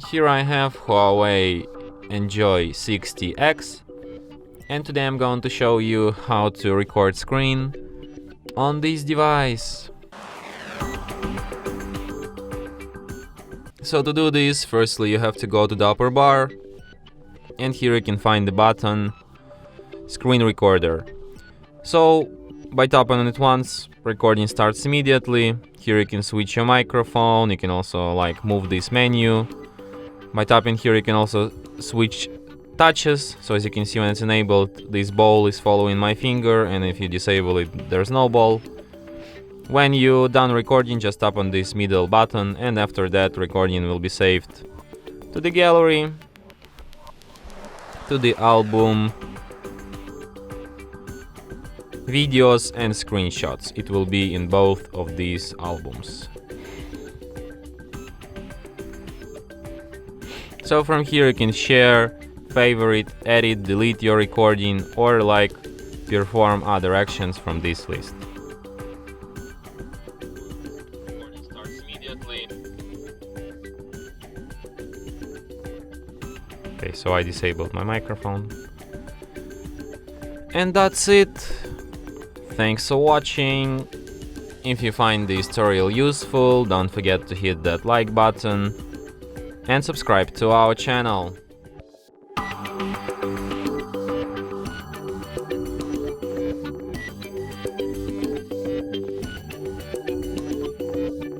Here I have HUAWEI Enjoy 60X, and today I'm going to show you how to record screen on this device. So to do this, firstly you have to go to the upper bar, and here you can find the button Screen Recorder. So by tapping on it once, recording starts immediately. Here you can switch your microphone, you can also move this menu. By tapping here you can also switch touches, so as you can see when it's enabled, this ball is following my finger, and if you disable it, there's no ball. When you're done recording, just tap on this middle button, and after that recording will be saved to the gallery, to the album, videos and screenshots. It will be in both of these albums. So from here you can share, favorite, edit, delete your recording, or perform other actions from this list. Recording starts immediately. Okay, so I disabled my microphone. And that's it. Thanks for watching. If you find this tutorial useful, don't forget to hit that like button and subscribe to our channel.